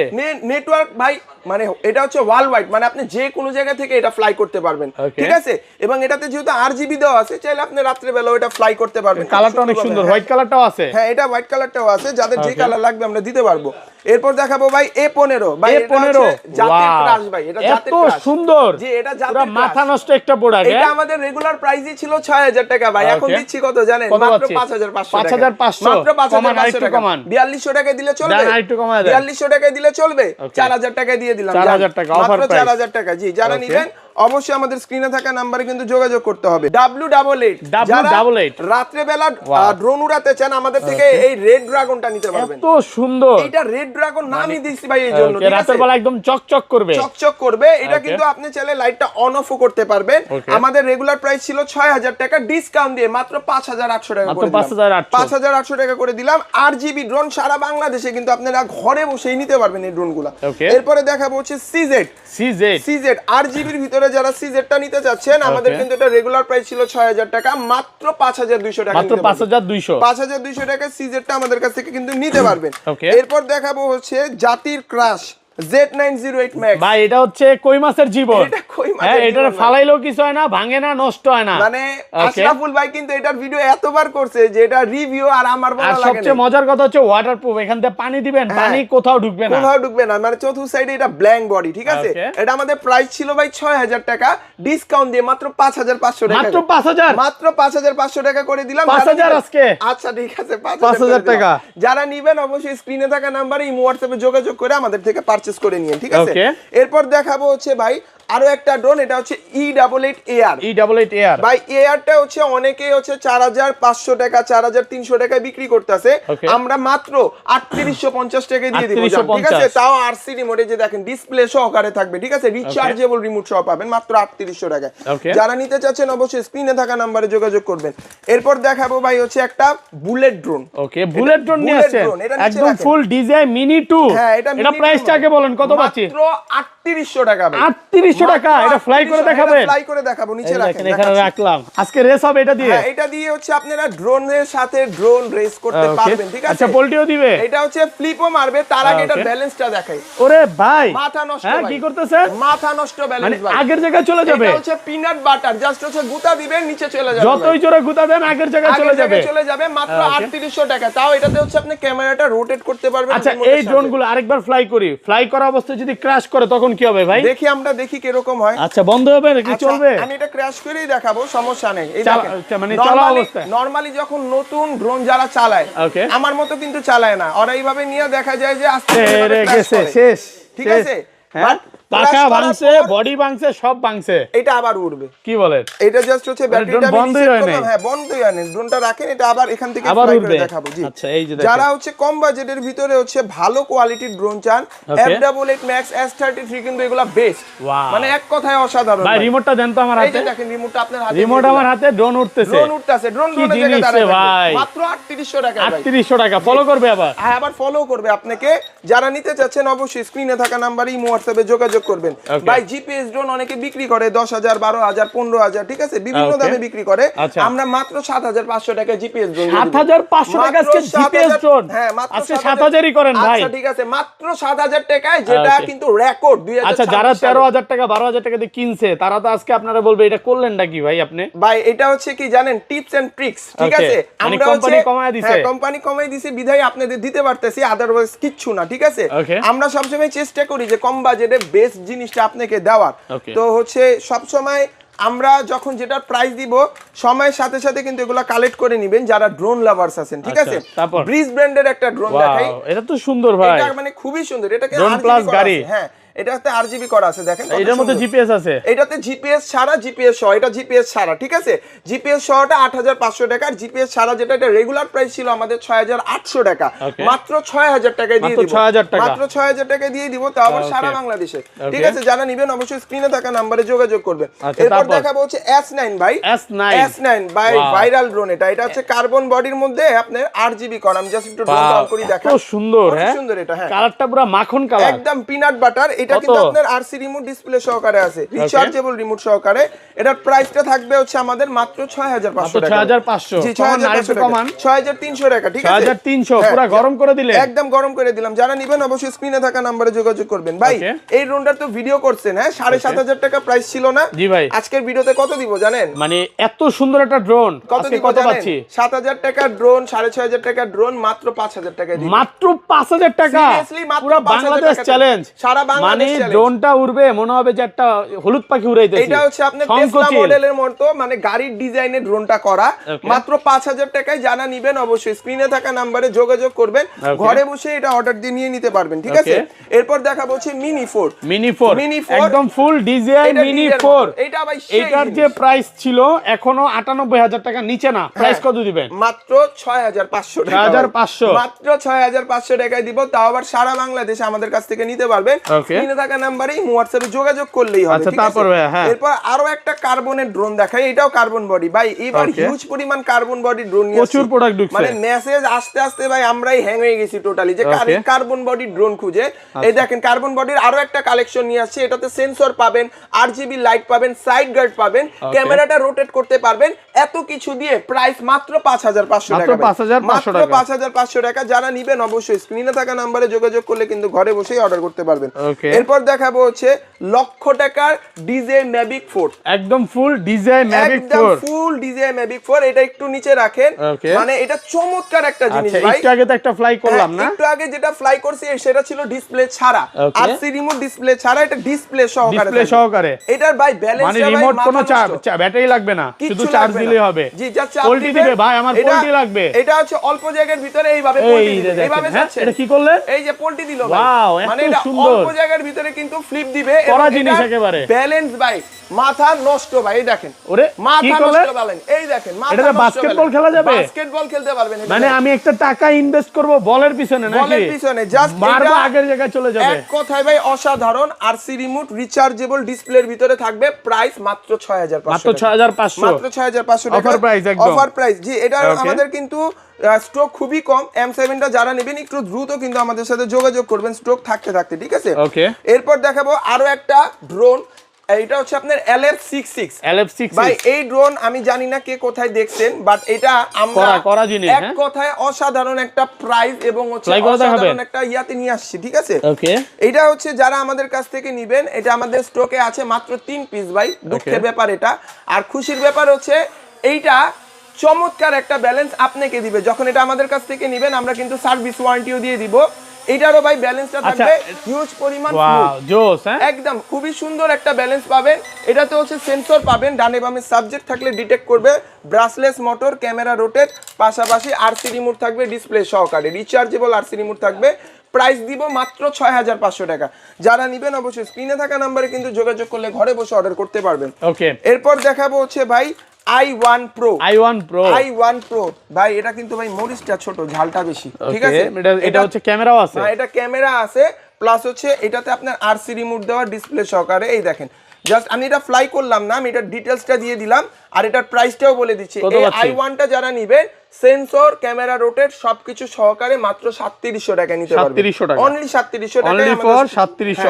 নেটওয়ার্ক ভাই মানে এটা হচ্ছে ওয়ার্ল্ড ওয়াইড, মানে আপনি যে কোনো জায়গা থেকে এটা ফ্লাই করতে পারবেন, ঠিক আছে। এবং এটাতে যেহেতু RGB দেওয়া আছে, চাইলে আপনি রাত্রে বেলা এটা ফ্লাই করতে পারবেন। কালারটা অনেক সুন্দর, হোয়াইট কালারটাও আছে। হ্যাঁ, এটা হোয়াইট কালারটাও আছে, যাদের যে কালার লাগবে আমরা দিতে পারবো। এরপর দেখাবো ভাই A15 ভাই, A15 জাতের ক্রাশ ভাই, এটা জাতের ক্রাশ, এত সুন্দর, জি এটা জাতের পুরো মাথা নষ্ট একটা প্রোডাক্ট। এটা আমাদের রেগুলার প্রাইসই ছিল 6000 টাকা ভাই, এখন দিচ্ছি কত জানেন? মাত্র 5500 টাকা, মাত্র 5500 টাকা। 4200 টাকা দিলে চলবে, 4200 টাকা দিলে চলবে, 4000 টাকা দিয়ে দিলাম, 4000 টাকা অফার প্রাইস, 4000 টাকা। জি, যারা নেবেন অবশ্যই আমাদের স্ক্রিনে থাকা নম্বরে কিন্তু যোগাযোগ করতে হবে। W88 যারা রাত্রে বেলা ড্রোন উড়াতে চান আমাদের থেকে এই রেড ড্রাগনটা নিতে পারবেন। এত সুন্দর, এটা রেড ড্রাগন নামই দিছি ভাই এই জন্য, ঠিক আছে, রাতের বেলা একদম চকচক করবে, চকচক করবে। এটা কিন্তু আপনি চাইলে লাইটটা অন অফও করতে পারবেন। আমাদের রেগুলার প্রাইস ছিল 6000 টাকা, ডিসকাউন্ট দিয়ে মাত্র 5800 টাকা করে দিলাম, 5800 টাকা করে দিলাম। RGB ড্রোন সারা বাংলাদেশে কিন্তু আপনারা ঘরে বসেই নিতে পারবেন এই ড্রোনগুলো। এরপরে দেখাবো হচ্ছে CZ RGB এর ভিতরে যারা CZ টা নিতে যাচ্ছেন, আমাদের কিন্তু এটা রেগুলার প্রাইস ছিল 6000 টাকা, মাত্র 5200 টাকা, মাত্র 5200 টাকা CZ টা আমাদের কাছ থেকে কিন্তু নিতে পারবেন। এরপর দেখাবো হচ্ছে জাতির ক্রাশ Z908 Max ভাই, এটা হচ্ছে কই মাছের জীবন। হ্যাঁ, এটা ফালাইলেও কিছু হয় না, ভাঙে না, নষ্ট হয় না। মানে আশরাফুল ভাই কিন্তু এটার ভিডিও এতবার করছে যে এটা রিভিউ আর আমার বলা লাগে না। সবচেয়ে মজার কথা হচ্ছে ওয়াটারপ্রুফ, এখান থেকে পানি দিবেন, পানি কোথাও ঢুকবে না, মানে চতুর্থ সাইডে এটা ব্ল্যাঙ্ক বডি, ঠিক আছে। এটা আমাদের প্রাইস ছিল ভাই 6000 টাকা, ডিসকাউন্ট দিয়ে মাত্র 5500 টাকা, মাত্র 5500 টাকা করে দিলাম। 5000 আজকে, আচ্ছা ঠিক আছে, 5000 টাকা। যারা নেবেন অবশ্যই স্ক্রিনে থাকা নাম্বারে ইমো হোয়াটসঅ্যাপে যোগাযোগ করে আমাদের থেকে পারচেজ করে নিন, ঠিক আছে। এরপর দেখাবো হচ্ছে ভাই আরো একটা ড্রোন, এটা হচ্ছে E88 AR ভাই। এআরটা হচ্ছে অনেকেই হচ্ছে 4500 টাকা 4300 টাকায় বিক্রি করতেছে, আমরা মাত্র 3850 টাকায় দিয়ে দিব, ঠিক আছে। তাও RC রিমোটে যে দেখেন ডিসপ্লে সহকারে থাকবে, ঠিক আছে, রিচার্জেবল রিমোট সহ পাবেন মাত্র 3800 টাকায়। যারা নিতে চাচ্ছেন অবশ্যই স্ক্রিনে থাকা নম্বরে যোগাযোগ করবেন। এরপর দেখাবো ভাই হচ্ছে একটা বুলেট ড্রোন। বুলেট ড্রোন নিয়ে আসেন, একদম ফুল ডিজাইন মিনি 2। হ্যাঁ, এটা প্রাইসটা আগে বলেন কত পাচ্ছি? মাত্র 3800 টাকা ভাই, 3800 টাকা। এটা ফ্লাই করে দেখাবেন? ফ্লাই করে দেখাবো, নিচে রাখেন, এখানে রাখলাম। আজকে রেস হবে এটা দিয়ে? হ্যাঁ, এটা দিয়ে হচ্ছে আপনারা ড্রোনের সাথে ড্রোন রেস করতে পারবেন, ঠিক আছে। আচ্ছা, পোল্টিও দিবে? এটা হচ্ছে ফ্লিপও মারবে, তার আগে এটা ব্যালেন্সটা দেখাই। ওরে ভাই, মাথা নষ্ট ভাই, কি করতেছেন? মাথা নষ্ট ব্যালেন্স ভাই, আগের জায়গায় চলে যাবে। এটা হচ্ছে পিনাট বাটার, জাস্ট হচ্ছে গুতা দিবেন নিচে চলে যাবে, যতই জোরে গুতা দেন আগের জায়গায় চলে যাবে, মাত্র 3800 টাকা। তাও এটাতে হচ্ছে আপনি ক্যামেরাটা রোটেট করতে পারবেন। আচ্ছা, এই ড্রোনগুলো আরেকবার ফ্লাই করি, ফ্লাই করা অবস্থায় যদি ক্র্যাশ করে তখন কি হবে ভাই? দেখি আমরা দেখি কি রকম হয়। আচ্ছা, বন্ধ হবে নাকি চলবে? আমি এটা ক্র্যাশ করেই দেখাবো, সমস্যা নেই। এই দেখেন মানে চলা অবস্থায় নরমালি যখন নতুন ড্রোন যারা চালায়, আমার মতো কিন্তু চালায় না, ওরা এইভাবে নিয়ে দেখা যায় যে আস্তে আস্তে গেছে, শেষ, ঠিক আছে। পাখা ভাঙছে, বডি ভাঙছে, সব ভাঙছে, এটা আবার উড়বে। কি বলেন? এটা জাস্ট হচ্ছে ব্যাটারিটা আমি রিসেট করলাম, হ্যাঁ বন্ধই হয় না, ড্রোনটা রাখেন, এটা আবার এখান থেকে ফ্লাই করে দেখাবো। জি, আচ্ছা, এই যে দেখেন, যারা হচ্ছে কম বাজেটের ভিতরে হচ্ছে ভালো কোয়ালিটির ড্রোন চান, F88 Max S33 কিন্তু এগুলা বেস্ট, মানে এক কথায় অসাধারণ। ভাই, রিমোটটা দেন তো আমার হাতে। এই যে দেখেন রিমোটটা আপনার হাতে, রিমোট আমার হাতে, ড্রোন উঠতেছে, ড্রোন জায়গায় দাঁড়ায় ভাই, মাত্র 3800 টাকা ভাই, 3800 টাকা। ফলো করবে আবার? হ্যাঁ, আবার ফলো করবে আপনাকে। যারা নিতে চাচ্ছেন অবশ্যই স্ক্রিনে থাকা নাম্বারে ইমো হোয়াটসঅ্যাপে যোগাযোগ করবেন। ভাই, জিপিএস ড্রোন অনেকে বিক্রি করে 10000 12000 15000, ঠিক আছে, বিভিন্ন দামে বিক্রি করে। আমরা মাত্র 7500 টাকা জিপিএস ড্রোন, 7500 টাকা আজকে জিপিএস ড্রোন। হ্যাঁ, মাত্র আজকে 7000ই করেন ভাই। আচ্ছা ঠিক আছে, মাত্র 7000 টাকায়, যেটা কিন্তু রেকর্ড 2000। আচ্ছা, যারা 13000 টাকা 12000 টাকা দিয়ে কিনছে তারা তো আজকে আপনারা বলবে এটা করলেনটা কি ভাই আপনি? ভাই, এটা হচ্ছে কি জানেন, টিপস এন্ড ট্রিক্স, ঠিক আছে। আমরা কোম্পানি কমায় দিয়েছে, হ্যাঁ কোম্পানি কমায় দিয়েছে বিধায় আপনাদের দিতে পারতেছি, আদারওয়াইজ কিচ্ছু না, ঠিক আছে। আমরা সবসময় চেষ্টা করি যে কম বাজেটে বেস্ট জিনিসটা আপনাকে দেওয়ার। তো হচ্ছে সবসময় আমরা যখন যেটা প্রাইস দিব সময়ের সাথে সাথে কিন্তু এগুলা কালেক্ট করে নেবেন যারা ড্রোন লাভার্স আছেন, ঠিক আছে। ব্রিজ ব্র্যান্ডের একটা ড্রোন দেখাই, এটা তো সুন্দর ভাই, এটা মানে খুবই সুন্দর, এটাকে ড্রোন প্লাস গাড়ি। হ্যাঁ, এটাতে আরজিবি করা আছে দেখেন, এটার মধ্যে জিপিএস আছে, এটাতে জিপিএস ছাড়া জিপিএস সহ, এটা জিপিএস ছাড়া, ঠিক আছে। জিপিএস সহটা 8500 টাকা, আর জিপিএস ছাড়া যেটা এটা রেগুলার প্রাইস ছিল আমাদের 6800 টাকা, মাত্র 6000 টাকায় দিয়ে দিব, মাত্র 6000 টাকায় দিয়ে দিব, তাও আবার সারা বাংলাদেশে, ঠিক আছে। যারা নেবেন অবশ্যই স্ক্রিনে থাকা নম্বরে যোগাযোগ করবেন। এরপর দেখাবো হচ্ছে S9 ভাই, S9 ভাই ভাইরাল ড্রোন, এটা হচ্ছে কার্বন বডির মধ্যে আপনার আরজিবি করা। আমি জাস্ট একটু ড্রোনটা অন করি দেখেন, কত সুন্দর, হ্যাঁ সুন্দর, এটা হ্যাঁ কালারটা পুরো মাখন কালার, একদম পিনাট বাটার। এটা কিন্তু আপনার আরসি রিমোট ডিসপ্লে সহকারে আছে, রিচার্জেবল রিমোট সহকারে। এটার প্রাইসটা থাকবে হচ্ছে আমাদের মাত্র 6500 টাকা, 6500, জি 6500 টাকা, 6300 টাকা, ঠিক আছে 6300 পুরো গরম করে দিলে, একদম গরম করে দিলাম। যারা নেবেন অবশ্যই স্ক্রিনে থাকা নম্বরে যোগাযোগ করবেন। ভাই এই ড্রোনটার তো ভিডিও করছেন, হ্যাঁ 7500 টাকা প্রাইস ছিল না? জি ভাই। আজকের ভিডিওতে কত দিব জানেন? মানে এত সুন্দর একটা ড্রোন আজকে কত পাচ্ছি? 7000 টাকা ড্রোন, 6500 টাকা ড্রোন, মাত্র 5000 টাকা দিই, মাত্র 5000 টাকা, পুরো বাংলাদেশ চ্যালেঞ্জ, সারা বাংলাদেশ চ্যালেঞ্জ। মানে ড্রোনটা উড়বে মনে হবে যে একটা হলুদ পাখি উড়াইতেছে। এটা হচ্ছে আপনার টেসলা মডেলের মতো, মানে গাড়ির ডিজাইনে ড্রোনটা করা, মাত্র 5000 টাকায়। জানা নেবেন অবশ্যই স্ক্রিনে থাকা নম্বরে যোগাযোগ করবেন, ঘরে বসে এটা অর্ডার দিয়ে নিয়ে নিতে পারবেন, ঠিক আছে। এরপর দেখাবো হচ্ছে মিনি 4, একদম ফুল ডিজাইন মিনি 4। এটা ভাই এটার যে প্রাইস ছিল এখনো 98000 টাকা নিচে না, প্রাইস কত দিবেন? মাত্র 6500 টাকা, 6500, মাত্র 6500 টাকায় দিব, তাও আবার সারা বাংলাদেশে আমাদের কাছ থেকে নিতে পারবেন। স্ক্রিনে থাকা নম্বরে হোয়াটসঅ্যাপে যোগাযোগ করলেই হবে, ঠিক আছে। এরপর আরো একটা কার্বনের ড্রোন দেখাই, এটাও কার্বন বডি ভাই, এবার হিউজ পরিমাণ কার্বন বডি ড্রোন নিয়ে প্রচুর প্রোডাক্ট ঢুকছে, মানে মেসেজ আস্তে আস্তে ভাই আমরাই হ্যাং হয়ে গেছি টোটালি, যে কার্বন বডি ড্রোন খুঁজে। এই দেখেন কার্বন বডির আরো একটা কালেকশন নিয়ে আসছে, এটাতে সেন্সর পাবেন, আরজিবি লাইট পাবেন, সাইড গার্ড পাবেন, ক্যামেরাটা রোটেট করতে পারবেন, এত কিছু দিয়ে প্রাইস মাত্র 5500 টাকা, মাত্র 5500 টাকা। যারা নেবেন অবশ্যই স্ক্রিনে থাকা নম্বরে যোগাযোগ করলে কিন্তু ঘরে বসেই অর্ডার করতে পারবেন। এরপর দেখাবো হচ্ছে লক্ষ টাকার ডিজে ম্যাভিক 4, একদম ফুল ডিজে ম্যাভিক 4, একদম ফুল ডিজে ম্যাভিক 4। এটা একটু নিচে রাখেন, মানে এটা চমৎকার একটা জিনিস ভাই। একটু আগে তো একটা ফ্লাই করলাম না, একটু আগে যেটা ফ্লাই করছি সেটা ছিল ডিসপ্লে ছাড়া, আরসি রিমোট ডিসপ্লে ছাড়া, এটা ডিসপ্লে সহকারে। এটার ভাই ব্যালেন্সটা মানে রিমোট কোনো ব্যাটারি লাগবে না, শুধু চার্জ দিলেই হবে। জি যা চার্জ পোল্টি দিবে ভাই, আমার পোল্টি লাগবে। এটা হচ্ছে অল্প জায়গার ভিতরে এইভাবে পোল্টি দিবে, এইভাবে যাচ্ছে। এটা কি করলে? এই যে পোল্টি দিল ভাই, ওয়াও, মানে এটা অল্প জায়গার ভিতরে কিন্তু ফ্লিপ দিবে, করা জিনিস একেবারে ব্যালেন্স ভাই মাথা নষ্ট ভাই। এই দেখেন ওরে মাথা নষ্ট বলেন, এই দেখেন মাথা নষ্ট। এটা বাস্কেটবল খেলা যাবে, বাস্কেটবল খেলতে পারবেন। মানে আমি একটা টাকা ইনভেস্ট করব বলের পিছনে নাকি, বলের পিছনে জাস্ট মারবো আগের জায়গায় চলে যাবে। এক কথায় ভাই অসাধারণ। আরসি রিমোট রিচার্জেবল ডিসপ্লের ভিতরে থাকবে, প্রাইস মাত্র 6500, মাত্র 6500, মাত্র 6500 টাকা, অফার প্রাইস, একদম অফার প্রাইস। জি এটা আমাদের কিন্তু স্টক খুবই কম। M7টা যারা নেবেন একটু দ্রুত কিন্তু আমাদের সাথে যোগাযোগ করবেন স্টক থাকতে থাকতে, ঠিক আছে। এরপর দেখাবো আরো একটা ড্রোন, এটা হচ্ছে আপনার LF66 ভাই। এই ড্রোন আমি জানি না কে কোথায় দেখছেন, বাট এটা আমরা করা জিনিস, এক কথায় অসাধারণ একটা প্রাইস এবং হচ্ছে অসাধারণ একটা ইয়াতে নিয়ে আসছি, ঠিক আছে। এটা হচ্ছে যারা আমাদের কাছ থেকে নেবেন, এটা আমাদের স্টকে আছে মাত্র 3 পিস ভাই। দুঃখের ব্যাপার এটা, আর খুশির ব্যাপার হচ্ছে এইটা চমৎকার একটা ব্যালেন্স আপনাকে দিবে। যখন এটা আমাদের কাছ থেকে নেবেন আমরা কিন্তু সার্ভিস ওয়ারেন্টিও দিয়ে দিব। এটারও ভাই ব্যালেন্সটা থাকবে হিউজ পরিমাণ, একদম খুবই সুন্দর একটা ব্যালেন্স পাবেন। এটাতে হচ্ছে সেন্সর পাবেন, ডানে বামে সাবজেক্ট থাকলে ডিটেক্ট করবে, ব্রাসলেস মোটর, ক্যামেরা রোটেট, পাশাপাশি আরসি রিমোট থাকবে ডিসপ্লে সহকারে, রিচার্জেবল আরসি রিমোট থাকবে। প্রাইস দিব মাত্র 6500 টাকা। যারা নেবেন অবশ্যই স্ক্রিনে থাকা নম্বরে কিন্তু যোগাযোগ করলে ঘরে বসে অর্ডার করতে পারবেন। এরপর দেখাবো হচ্ছে ভাই i1 Pro ভাই। এটা কিন্তু ভাই মরিচটা ছোট, ঝালটা বেশি, ঠিক আছে। এটা হচ্ছে ক্যামেরাও আছে, এটা ক্যামেরা আছে, প্লাস হচ্ছে এটাতে আপনার আরসি রিমোট দেওয়া ডিসপ্লে সহকারে। এই দেখেন জাস্ট আমি এটা ফ্লাই করলাম না, আমি এটা ডিটেইলসটা দিয়ে দিলাম, আর এটার প্রাইসটাও বলে দিচ্ছি। এই i1টা যারা নেবেন সেন্সর, ক্যামেরা রোটেট সবকিছু সহকারে মাত্র 3700 টাকা নিতে পারবেন, অনলি 3700 টাকা, অনলি ফর 3700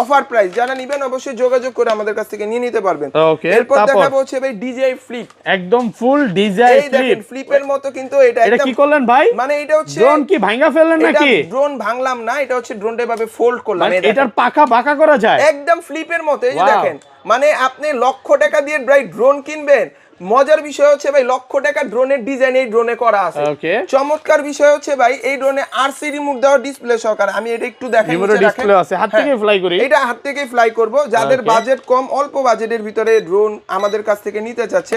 অফার প্রাইস। যারা নেবেন অবশ্যই যোগাযোগ করে আমাদের কাছ থেকে নিয়ে নিতে পারবেন। এরপর দেখাবো হচ্ছে ভাই DJI Flip, একদম ফুল DJI Flip। এই দেখেন ফ্লিপের মতো কিন্তু এটা কি করলেন ভাই? মানে এটা হচ্ছে ড্রোন কি ভাঙা ফেললেন নাকি? এটা ড্রোন ভাঙলাম না, এটা হচ্ছে ড্রোনটা এভাবে ফোল্ড করলাম। এটার পাখা বাঁকা করা যায় একদম ফ্লিপের মতো। এই যে দেখেন, মানে আপনি লক্ষ টাকা দিয়ে ড্রোন কিনবেন, মজার বিষয় হচ্ছে ভাই লক্ষ টাকা ড্রোনের ডিজাইন এই ড্রোনে করা আছে। ওকে, চমৎকার বিষয় হচ্ছে ভাই এই ড্রোনে আরসি রিমোট দেওয়া ডিসপ্লে সহকারে। আমি এটা একটু দেখাই, রিমোট ডিসপ্লে আছে, হাত থেকে ফ্লাই করি। এটা হাত থেকে ফ্লাই করব। যাদের বাজেট কম, অল্প বাজেটের ভিতরে ড্রোন আমাদের কাছ থেকে নিতে চাচ্ছে,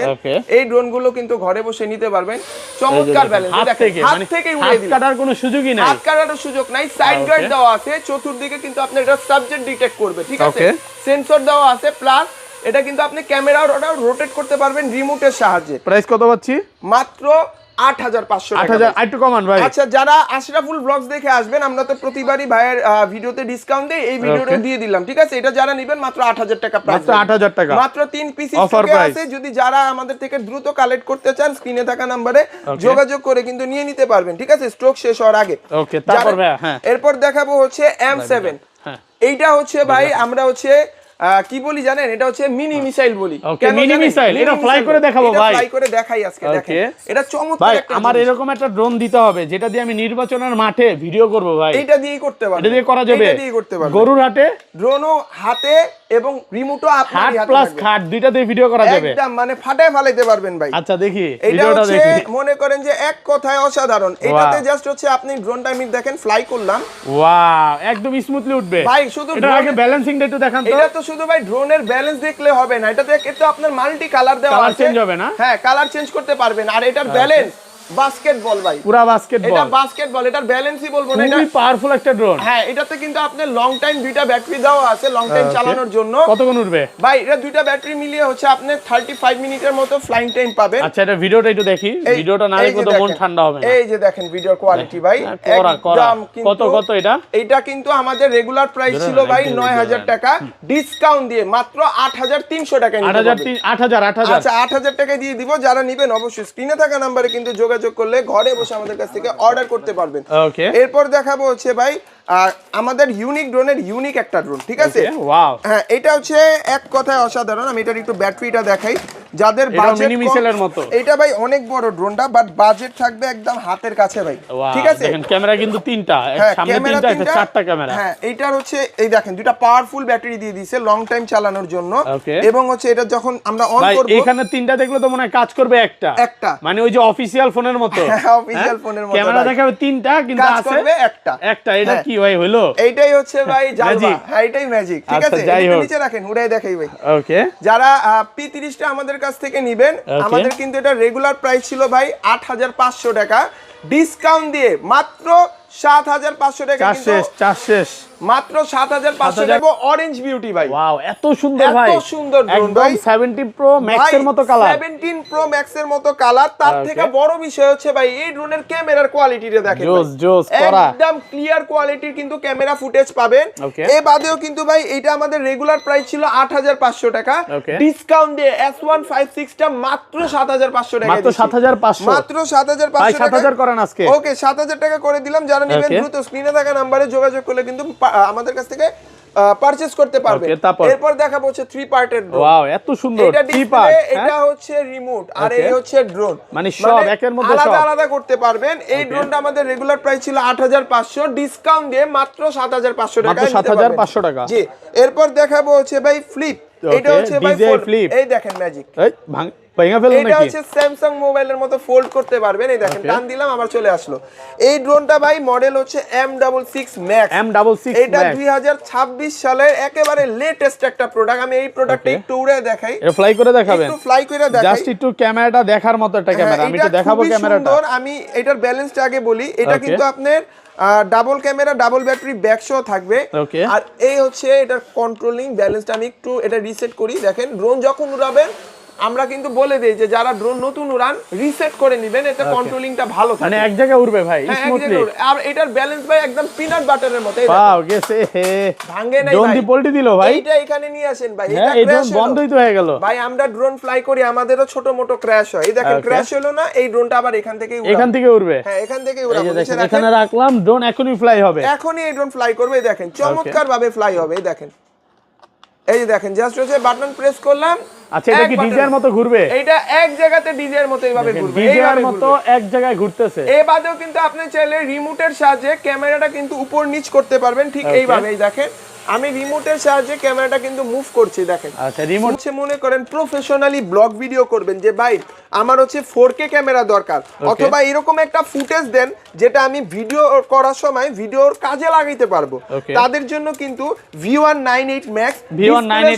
এই ড্রোন গুলো কিন্তু ঘরে বসে নিতে পারবেন। চমৎকার ব্যালেন্স, হাত থেকে উড়িয়ে দিলাম, হাত কাটার কোনো সুযোগই নাই, হাত কাটার সুযোগ নাই। সাইড গার্ড দেওয়া আছে, চতুর্দিকে কিন্তু আপনি এটা সাবজেক্ট ডিটেক্ট করবে, ঠিক আছে। সেন্সর দেওয়া আছে, প্লাস এটা কিন্তু আপনি ক্যামেরাও রোটেট করতে পারবেন রিমোটের সাহায্যে। প্রাইস কত পাচ্ছি? মাত্র 8500 টাকা। 8000 আইটু কমান ভাই। আচ্ছা, যারা আশরাফুল ব্লগস দেখে আসবেন, আমরা তো প্রতিবারই ভাইয়ের ভিডিওতে ডিসকাউন্ট দেই, এই ভিডিওটা দিয়ে দিলাম, ঠিক আছে। এটা যারা নেবেন মাত্র 8000 টাকা প্রাইস, মাত্র 8000 টাকা, মাত্র 3 পিস স্টকে আছে। যদি যারা আমাদের থেকে দ্রুত কালেক্ট করতে চান, স্ক্রিনে থাকা নম্বরে যোগাযোগ করে কিন্তু নিয়ে নিতে পারবেন, ঠিক আছে, স্টক শেষ হওয়ার আগে। ওকে, তারপর ভাই হ্যাঁ, এরপর দেখাবো হচ্ছে M7। হ্যাঁ, এইটা হচ্ছে ভাই আমরা হচ্ছে কি বলি জানেন, এটা হচ্ছে মিনি মিসাইল বলি। ওকে, মিনি মিসাইল, এটা ফ্লাই করে দেখাবো ভাই, ফ্লাই করে দেখাই আজকে। দেখেন এটা চমৎকার ভাই। একটা আমার এরকম একটা ড্রোন দিতে হবে যেটা দিয়ে আমি নির্বাচনের মাঠে ভিডিও করব ভাই। এটা দিয়েই করতে পারবেন, এটা দিয়ে করা যাবে, এটা দিয়ে করতে পারবেন। গরুর হাটে ড্রোনও হাতে এবং রিমোটও আপনার হাত হাতে প্লাস থাকবে। খাট দুইটা দিয়ে ভিডিও করা যাবে, একদম মানে ফাটায় ফালাইতে পারবেন ভাই। আচ্ছা দেখি এটা ভিডিওটা হচ্ছে দেখি। মনে করেন যে এক কথায় অসাধারণ। এটাতে জাস্ট হচ্ছে আপনি ড্রোনটা আমি দেখেন ফ্লাই করলাম, ওয়াও, একদম স্মুথলি উঠবে ভাই। শুধু এটা আগে ব্যালেন্সিংটা একটু দেখান তো। এটা তো শুধু ভাই ড্রোনের ব্যালেন্স দেখলে হবে না, এটাতে কিন্তু আপনার মাল্টি কালার দেওয়া আছে, কালার চেঞ্জ হবে না? হ্যাঁ, কালার চেঞ্জ করতে পারবেন। আর এটার ব্যালেন্স বাস্কেটবল ভাই, পুরা বাস্কেটবল, এটা বাস্কেটবল, এটার ব্যালেন্সই বলবো না, এটা খুবই পাওয়ারফুল একটা ড্রোন। হ্যাঁ, এটাতে কিন্তু আপনার লং টাইম দুইটা ব্যাটারি দেওয়া আছে, লং টাইম চালানোর জন্য। কতক্ষণ উঠবে ভাই? এটা দুইটা ব্যাটারি মিলিয়ে হচ্ছে আপনি 35 মিনিটের মতো ফ্লাইং টাইম পাবেন। আচ্ছা, এটা ভিডিওটা একটু দেখি, ভিডিওটা না দেখলে তো মন ঠান্ডা হবে না। এই যে দেখেন ভিডিওর কোয়ালিটি ভাই, একদম কত কত এটা? এটা কিন্তু আমাদের রেগুলার প্রাইস ছিল ভাই 9000 টাকা, ডিসকাউন্ট দিয়ে মাত্র 8300 টাকায় নিতে পারবেন। 8000 আচ্ছা, 8000 টাকায় দিয়ে দিব। যারা নেবেন অবশ্যই স্ক্রিনে থাকা নম্বরে কিন্তু যোগাযোগ করলে ঘরে বসে আমাদের কাছ থেকে অর্ডার করতে পারবেন। ওকে, এরপর দেখাবো হচ্ছে ভাই আমাদের ইউনিক ড্রোনের ইউনিক একটা ড্রোন, ঠিক আছে। ওয়াও, হ্যাঁ, এটা হচ্ছে এক কথায় অসাধারণ। আমি এটার একটু ব্যাটারিটা দেখাই। যাদের বাজেট মিনি মিসাইলের মতো, এটা ভাই অনেক বড় ড্রোনটা, বাট বাজেট থাকবে একদম হাতের কাছে ভাই, ঠিক আছে। দেখেন ক্যামেরা কিন্তু তিনটা, সামনে তিনটা, এটা চারটা ক্যামেরা। হ্যাঁ, এইটার হচ্ছে এই দেখেন দুইটা পাওয়ারফুল ব্যাটারি দিয়ে দিয়েছে লং টাইম চালানোর জন্য। এবং হচ্ছে এটা যখন আমরা অন করব, এখানে তিনটা দেখলে তো মনে হয় কাজ করবে একটা, মানে ওই যে অফিশিয়াল ফোনের মতো, অফিশিয়াল ফোনের মতো ক্যামেরা দেখাবে তিনটা কিন্তু কাজ আছে করবে একটা। এটা কি ভাই হলো? এইটাই হচ্ছে ভাই জালবা, হ্যাঁ এটাই ম্যাজিক, ঠিক আছে। এটা নিচে রাখেন, উড়াই দেখাই ভাই। ওকে, যারা P30 টা আমাদের কাছ থেকে নেবেন, আমাদের কিন্তু এটা রেগুলার প্রাইস ছিল ভাই 8500 টাকা, ডিসকাউন্ট দিয়ে মাত্র 7500 টাকা। কিন্তু শেষ মাত্র 7500 টাকা। অরেঞ্জ বিউটি ভাই, ওয়াও, এত সুন্দর ভাই, এত সুন্দর ড্রোন ভাই। 17 প্রো ম্যাক্স এর মতো কালার, 17 প্রো ম্যাক্স এর মতো কালার। তার থেকে বড় বিষয় হচ্ছে ভাই এই ড্রোনের ক্যামেরার কোয়ালিটিটা দেখেন, জোস করা, একদম ক্লিয়ার কোয়ালিটির কিন্তু ক্যামেরা ফুটেজ পাবেন। এ বাদেও কিন্তু ভাই এটা আমাদের রেগুলার প্রাইস ছিল 8500 টাকা, ডিসকাউন্ট দিয়ে S156 টা মাত্র 7500 টাকা, মাত্র 7500, মাত্র 7500 টাকা। 7000 করেন আজকে। ওকে, 7000 টাকা করে দিলাম। যারা নেবেন দ্রুত স্ক্রিনে থাকা নম্বরে যোগাযোগ করলে কিন্তু আমাদের কাছ থেকে পারচেজ করতে পারবে। এরপর দেখাবো হচ্ছে 3 পার্টের ড্রোন। ওয়াও, এত সুন্দর 3 পার্ট। এটা হচ্ছে রিমোট আর এই হচ্ছে ড্রোন, মানে সব একের মধ্যে সব আলাদা আলাদা করতে পারবেন। এই ড্রোনটা আমাদের রেগুলার প্রাইস ছিল 8500, ডিসকাউন্ট দিয়ে মাত্র 7500 টাকা, মাত্র 7500 টাকা। জি, এরপর দেখাবো হচ্ছে ভাই ফ্লিপ। এটা হচ্ছে ভাই ফ্লিপ, এই দেখেন ম্যাজিক, এই ভাঙা ফেললো নাকি? এটা হচ্ছে স্যামসাং মোবাইলের মতো ফোল্ড করতে পারবেন। এই দেখেন টান দিলাম আবার চলে আসলো। এই ড্রোনটা ভাই মডেল হচ্ছে M66 Max। এটা 2026 সালের একেবারে লেটেস্ট একটা প্রোডাক্ট। আমি এই প্রোডাক্টটা একটু উড়ে দেখাই, এটা ফ্লাই করে দেখাবেন, একটু ফ্লাই করে দেখাই, জাস্ট একটু ক্যামেরাটা দেখার মতো একটা ক্যামেরা। আমি তো দেখাবো ক্যামেরাটা। আমি এটার ব্যালেন্সটা আগে বলি। এটা কিন্তু আপনার double camera, double battery, back সহ থাকবে। আর এই হচ্ছে এটার কন্ট্রোলিং ব্যালেন্সটা। আমি একটু এটা রিসেট করি। দেখেন ড্রোন যখন উড়াবেন আমরা কিন্তু বলে দেই যে যারা ড্রোন নতুন উড়ান রিসেট করে নেবেন, এতে কন্ট্রোলিংটা ভালো থাকে, মানে এক জায়গায় উড়বে ভাই স্মুথলি। আর এটার ব্যালেন্স ভাই একদম পিনাট বাটারের মতো। ওয়াও, গেছে হে, ভাঙে নাই ড্রোন দি পল্টি দিল ভাই। এইটা এখানে নিয়ে আসেন ভাই, এটা ক্র্যাশ বন্ধই তো হয়ে গেল ভাই। আমরা ড্রোন ফ্লাই করি, আমাদেরও ছোটমোটো ক্র্যাশ হয়। এই দেখেন ক্র্যাশ হলো না, এই ড্রোনটা আবার এখান থেকে উড়বে। হ্যাঁ, এখান থেকে উড়াবো। এখানে রাখলাম, ড্রোন এখনই ফ্লাই হবে, এখনই এই ড্রোন ফ্লাই করবে। এই দেখেন চমৎকার ভাবে ফ্লাই হবে। এই দেখেন, এই যে দেখেন জাস্ট হচ্ছে বাটন প্রেস করলাম, আচ্ছা এটা কি ডিজের মতো ঘুরবে? এটা এক জায়গাতে ডিজের মতো এইভাবে ঘুরবে, ডিজের মতো এক জায়গায় ঘুরতেছে। এই বাদেও কিন্তু আপনি চাইলে রিমোটের সাহায্যে ক্যামেরাটা কিন্তু উপর নিচ করতে পারবেন, ঠিক এইভাবে। এই দেখেন আমি রিমোটের সাহায্যে ক্যামেরাটা কিন্তু মুভ করছি, দেখেন। আচ্ছা রিমোট হচ্ছে মনে করেন প্রফেশনালি ব্লগ ভিডিও করবেন, যে ভাই আমার হচ্ছে 4K ক্যামেরা দরকার, অথবা এরকম একটা ফুটেজ দেন যেটা আমি ভিডিও করার সময় ভিডিওর কাজে লাগাইতে পারবো, তাদের জন্য কিন্তু V198 Max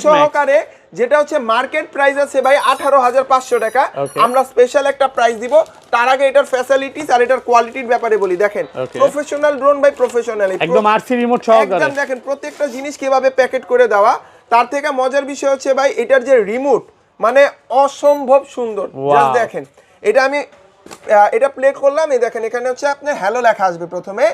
সহকারে, যেটা হচ্ছে মার্কেট প্রাইস আছে ভাই 18,500 টাকা, আমরা স্পেশাল একটা প্রাইস দিব। তার আগে এটার ফ্যাসিলিটিস আর এটার কোয়ালিটির ব্যাপারে বলি। দেখেন প্রফেশনাল ড্রোন ভাই, প্রফেশনাল একদম আরসি রিমোট সহকারে, একদম দেখেন প্রত্যেকটা জিনিস কিভাবে প্যাকেট করে দেওয়া। তার থেকে মজার বিষয় হচ্ছে ভাই এটার যে রিমোট, মানে অসম্ভব সুন্দর। জাস্ট দেখেন, এটা আমি এটা প্লে করলাম, এই দেখেন এখানে হচ্ছে আপনার হ্যালো লেখা আসবে প্রথমে,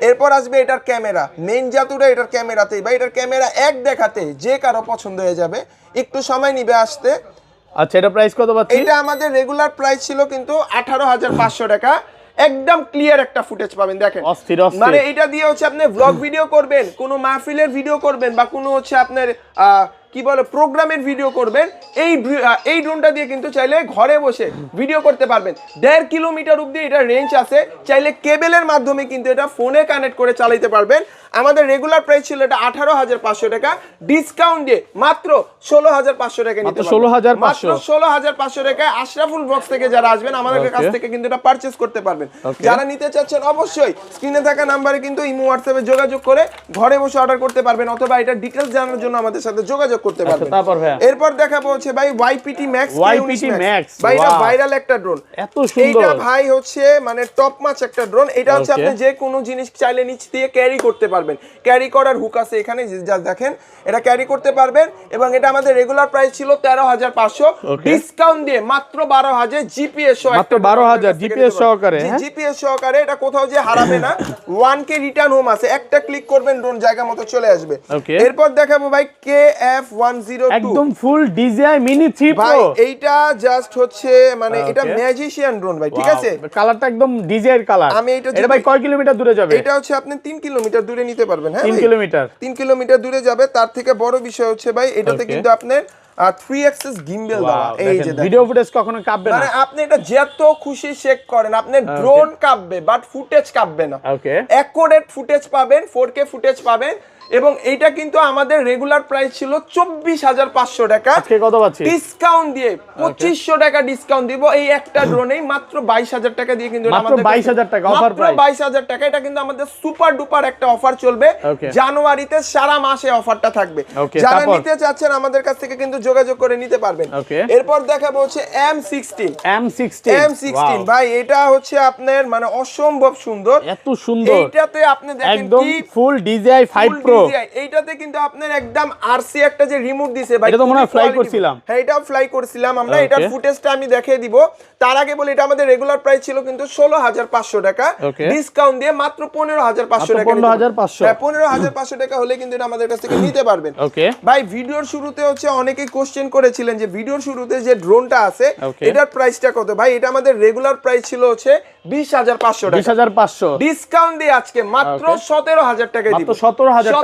এরপর আসবে এটার ক্যামেরা, মেইন জাতুটা এটার ক্যামেরাতেই ভাই। এটার ক্যামেরা এক দেখাতে যে কারো পছন্দ হয়ে যাবে, একটু সময় নিবে আসতে। আচ্ছা এটা প্রাইস কত পাচ্ছি? এটা আমাদের রেগুলার প্রাইস ছিল কিন্তু 18,500 টাকা। একদম ক্লিয়ার একটা ফুটেজ পাবেন, দেখেন মানে এটা দিয়ে হচ্ছে আপনি ব্লগ ভিডিও করবেন, কোনো মাহফিলের ভিডিও করবেন, বা কোনো হচ্ছে আপনার কি বলে প্রোগ্রামের ভিডিও করবেন, এই ড্রোনটা দিয়ে কিন্তু চাইলে ঘরে বসে ভিডিও করতে পারবেন। 1.5 কিলোমিটার অব্দি এটা রেঞ্জ আছে, চাইলে কেবলের মাধ্যমে কিন্তু এটা ফোনে কানেক্ট করে চালাতে পারবেন। আমাদের রেগুলার প্রাইস ছিল এটা 18,500 টাকা, ডিসকাউন্ট দিয়ে মাত্র 16,500 টাকা নিতে পারবেন। মাত্র 16,500 টাকায় আশরাফুল ব্লগস থেকে যারা আসবেন আমাদের কাছ থেকে কিন্তু এটা পারচেজ করতে পারবেন। যারা নিতে চাচ্ছেন অবশ্যই স্ক্রিনে থাকা নাম্বারে কিন্তু ইমো হোয়াটসঅ্যাপে যোগাযোগ করে ঘরে বসে অর্ডার করতে পারবেন, অথবা এটা ডিটেইলস জানার জন্য আমাদের সাথে যোগাযোগ করতে পারবেন। এরপর দেখাবো হচ্ছে ভাই YPT Max, ভাই এটা ভাইরাল একটা ড্রোন, এত সুন্দর। এটা ভাই হচ্ছে মানে টপ মাচ একটা ড্রোন। এটা হচ্ছে আপনি যে কোনো জিনিস চাইলে নিচ দিয়ে ক্যারি করতে পারবেন, ক্যারি করার হুক আছে এখানে, যা দেখেন এটা ক্যারি করতে পারবেন। এবং এটা আমাদের রেগুলার প্রাইস ছিল 13,500, ডিসকাউন্ট দিয়ে মাত্র 12,000 জিপিএস সহ, মাত্র 12,000 জিপিএস সহকারে। জিপিএস সহকারে এটা কোথাও যে হারাবে না, 1K রিটার্ন হোম আছে, একটা ক্লিক করবেন ড্রোন জায়গা মতো চলে আসবে। এরপর দেখাবো ভাই KF102, একদম ফুল ডিজাই মিনি 3 প্রো। ভাই এইটা জাস্ট হচ্ছে মানে এটা ম্যাজিশিয়ান ড্রোন ভাই, ঠিক আছে। কালারটা একদম ডিজাইন কালার। আমি এটা ভাই কয় কিলোমিটার দূরে যাবে? এটা হচ্ছে আপনি 3 কিলোমিটার দূরে নিতে পারবেন। হ্যাঁ 3 কিলোমিটার দূরে যাবে। তার থেকে বড় বিষয় হচ্ছে ভাই এটাতে কিন্তু আপনার 3 অ্যাক্সেস গিম্বল দেওয়া। এই যে ভিডিও ফুটেজ কখনো কাঁপবে না, মানে আপনি এটা যত খুশি শেক করেন, আপনি ড্রোন কাঁপবে বাট ফুটেজ কাঁপবে না। অ্যাকুরেট ফুটেজ পাবেন, 4K ফুটেজ পাবেন। এবং এইটা কিন্তু আমাদের রেগুলার প্রাইস ছিল 24,500 টাকা, আজকে কত পাচ্ছি? ডিসকাউন্ট দিয়ে 2,500 টাকা ডিসকাউন্ট দিব এই একটা ড্রোনেই, মাত্র 22,000 টাকা দিয়ে কিন্তু মাত্র 22,000 টাকা অফার প্রাইস, 22,000 টাকা। এটা কিন্তু আমাদের সুপার ডুপার একটা অফার চলবে, জানুয়ারিতে সারা মাসে অফারটা থাকবে। যারা নিতে চাচ্ছেন আমাদের কাছ থেকে কিন্তু যোগাযোগ করে নিতে পারবেন। এরপর দেখাবো হচ্ছে M16 ভাই, এটা হচ্ছে আপনার মানে অসম্ভব সুন্দর, এত সুন্দর। এইটাতে আপনি দেখেন একদম ফুল DJI 5 Pro, এইটাতে কিন্তু আপনার একদম আরসি একটা যে রিমোট দিছে ভাই, এটা তো মনে হয় ফ্লাই করছিলাম। হ্যাঁ এটাও ফ্লাই করছিলাম আমরা, এটার ফুটেজটা আমি দেখিয়ে দিব। তার আগে বলি এটা আমাদের রেগুলার প্রাইস ছিল কিন্তু 16,500 টাকা, ডিসকাউন্ট দিয়ে মাত্র 15,500 টাকা। 15,500, হ্যাঁ 15,500 টাকা হলে কিন্তু এটা আমাদের কাছ থেকে নিতে পারবেন। ভাই ভিডিওর শুরুতে হচ্ছে অনেকেই কোশ্চেন করেছিলেন যে ভিডিওর শুরুতে যে ড্রোনটা আছে এটার প্রাইসটা কত। ভাই এটা আমাদের রেগুলার প্রাইস ছিল হচ্ছে 20,500 টাকা, 20,500 ডিসকাউন্ট দিয়ে আজকে মাত্র 17,000 টাকা দিব।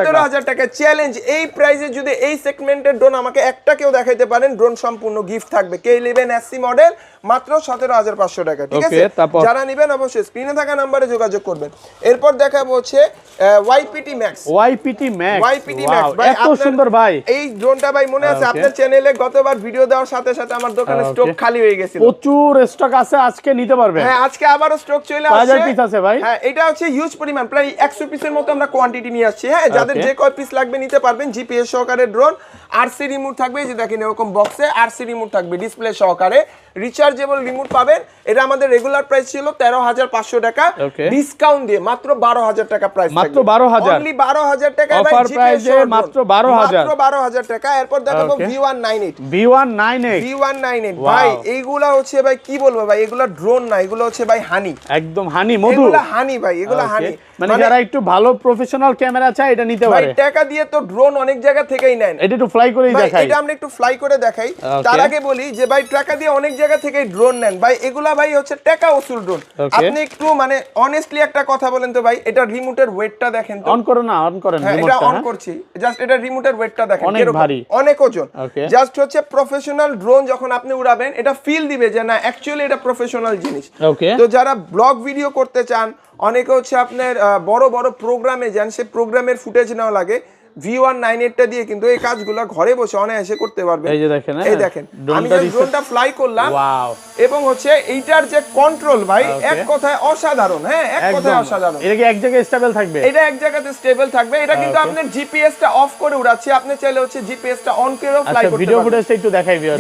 17,000 টাকা চ্যালেঞ্জ। এই প্রাইসে যদি এই সেগমেন্টের ড্রোন আমাকে একটা কেউ দেখাইতে পারেন, ড্রোন সম্পূর্ণ গিফট থাকবে। K11 SC মডেল মাত্র 17,500 টাকা, ঠিক আছে। যারা নেবেন অবশ্যই স্ক্রিনে থাকা নম্বরে যোগাযোগ করবেন। এরপর দেখাবো হচ্ছে YPT Max, ভাই এত সুন্দর ভাই এই ড্রোনটা ভাই মনে আছে আপনার চ্যানেলে গতবার ভিডিও দেওয়ার সাথে সাথে আমার দোকানে স্টক খালি হয়ে গেছিল, প্রচুর স্টক আছে, আজকে নিতে পারবেন। হ্যাঁ আজকে আবারো স্টক চলে আসছে। 1000 পিস আছে ভাই। হ্যাঁ এটা হচ্ছে হিউজ পরিমাণ, প্রায় 100 পিসের মতো আমরা কোয়ান্টিটি নিয়ে আসছি। হ্যাঁ যাদের যে কয় পিস লাগবে নিতে পারবেন। জিপিএস সহকারে ড্রোন, আরসি রিমোট থাকবে, যে দেখেন এরকম বক্সে আরসি রিমোট থাকবে, ডিসপ্লে সহকারে রিচার্জেবল রিমোট পাবেন। এটা আমাদের রেগুলার প্রাইস ছিল 13,500 টাকা, ডিসকাউন্ট দিয়ে মাত্র 12,000 টাকা প্রাইস, মাত্র 12,000, অনলি 12,000 টাকা ভাই, অফার প্রাইসে মাত্র 12,000 টাকা। এরপর দেখাবো V198 ভাই, এইগুলা হচ্ছে ভাই কি বলবো ভাই, এগুলা ড্রোন না, এগুলো হচ্ছে ভাই হানি, একদম হানি মধু, এগুলা হানি ভাই, এগুলা হানি। মানে যারা একটু ভালো প্রফেশনাল ক্যামেরা চায় এটা নিতে নিতে ভাই পারে। টাকা দিয়ে তো ড্রোন অনেক জায়গা থেকেই নেন। এটা একটু ফ্লাই করেই ভাই দেখাই। এটা আমরা একটু ফ্লাই করে দেখাই। তার আগে বলি যে ভাই টাকা দিয়ে অনেক জায়গা থেকেই ড্রোন নেন ভাই, এগুলা ভাই হচ্ছে টাকা ওসুল ড্রোন। আপনি একটু মানে অনেস্টলি একটা কথা বলেন তো ভাই, এটা রিমোটের ওয়েটটা দেখেন তো। অন করো না, অন করেন হ্যাঁ, এটা রিমোটটা। অন করছি, জাস্ট এটা রিমোটের ওয়েটটা দেখেন অনেক কিরকম, ভারী। অনেক ওজন। Okay. জাস্ট হচ্ছে প্রফেশনাল ড্রোন যখন আপনি উড়াবেন এটা ফিল দিবে যে না অ্যাকচুয়ালি এটা প্রফেশনাল জিনিস। ওকে। তো যারা ব্লগ ভিডিও করতে চান, অনেকে হচ্ছে আপনার বড় বড় প্রোগ্রামে যান, সে প্রোগ্রামের ফুটেজ নেওয়া লাগে, V198টা দিয়ে কিন্তু এই কাজগুলো ঘরে বসে অনায়াসে করতে পারবেন। এই যে দেখেন, এই দেখেন আমি যে ড্রোনটা ফ্লাই করলাম, ওয়াও, এবং হচ্ছে এইটার যে কন্ট্রোল ভাই এক কথায় অসাধারণ। হ্যাঁ, এক কথায় অসাধারণ। এটা কি এক জায়গায় স্টেবল থাকবে? এটা এক জায়গাতে স্টেবল থাকবে। এটা কিন্তু আপনার জিপিএসটা অফ করে উড়াচ্ছে, আপনি চাইলে হচ্ছে জিপিএসটা অন করেও ফ্লাই করতে ভিডিও পারবেন। ফুটেজটা একটু দেখাই ভিউয়ার।